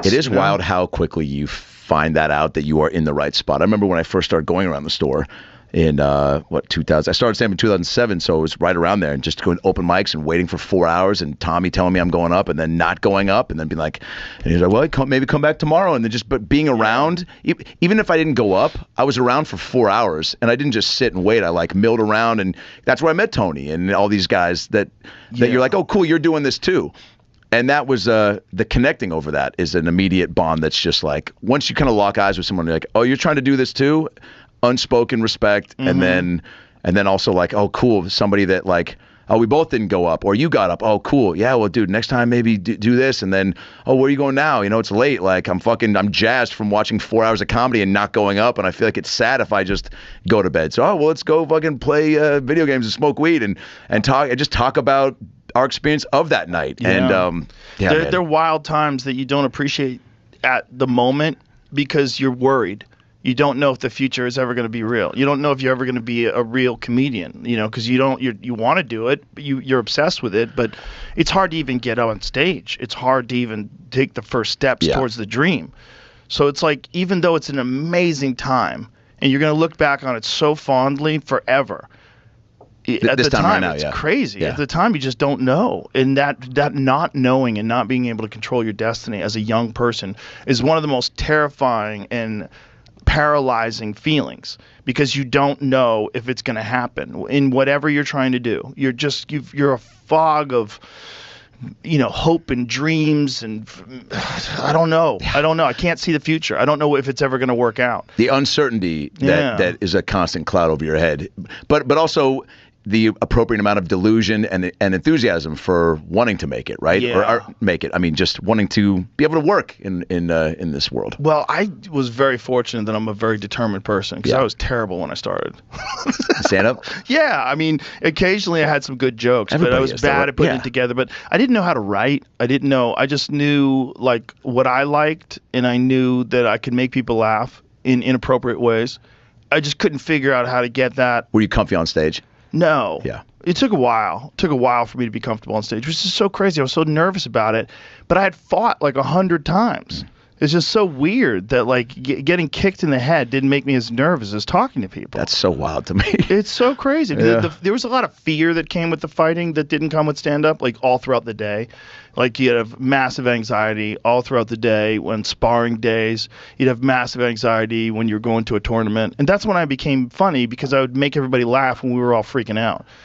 It is wild how quickly you find that out that you are in the right spot. I remember when I first started going around the store in 2000. I started stand-up in 2007, so it was right around there, and just going to open mics and waiting for 4 hours, and Tommy telling me I'm going up and then not going up, and then being like, and he's like, well, maybe come back tomorrow, and then but being around, even if I didn't go up, I was around for 4 hours, and I didn't just sit and wait. I like milled around, and that's where I met Tony and all these guys that you're like, oh, cool, you're doing this too. And that was the connecting over that is an immediate bond that's just like, once you kind of lock eyes with someone, you're like, oh, you're trying to do this too? Unspoken respect, and then also like, oh, cool, somebody that like, oh, we both didn't go up, or you got up, oh, cool, yeah, well, dude, next time maybe do this, and then, oh, where are you going now? You know, it's late, like, I'm jazzed from watching 4 hours of comedy and not going up, and I feel like it's sad if I just go to bed. So, oh, well, let's go fucking play video games and smoke weed and talk about our experience of that night. Yeah. And there are wild times that you don't appreciate at the moment because you're worried. You don't know if the future is ever going to be real. You don't know if you're ever going to be a real comedian, you know, because you want to do it, but you're obsessed with it, but it's hard to even get on stage. It's hard to even take the first steps towards the dream. So it's like, even though it's an amazing time, and you're going to look back on it so fondly forever, at the time it's crazy. At the time, you just don't know. And that not knowing and not being able to control your destiny as a young person is one of the most terrifying and paralyzing feelings, because you don't know if it's going to happen in whatever you're trying to do. You're a fog of, you know, hope and dreams, and I don't know. I can't see the future. I don't know if it's ever going to work out. The uncertainty that is a constant cloud over your head, but also the appropriate amount of delusion and enthusiasm for wanting to make it, right? Yeah. Or make it. I mean, just wanting to be able to work in this world. Well, I was very fortunate that I'm a very determined person, because I was terrible when I started. Stand up? Yeah, I mean, occasionally I had some good jokes, but I was bad at putting it together. But I didn't know how to write. I just knew like what I liked, and I knew that I could make people laugh in inappropriate ways. I just couldn't figure out how to get that. Were you comfy on stage? No. Yeah. It took a while. It took a while for me to be comfortable on stage, which is so crazy. I was so nervous about it, but I had fought like 100 times. It's just so weird that like getting kicked in the head didn't make me as nervous as talking to people. That's so wild to me. It's so crazy. There was a lot of fear that came with the fighting that didn't come with stand-up, like all throughout the day. Like you'd have massive anxiety all throughout the day when sparring days. You'd have massive anxiety when you're going to a tournament. And that's when I became funny, because I would make everybody laugh when we were all freaking out.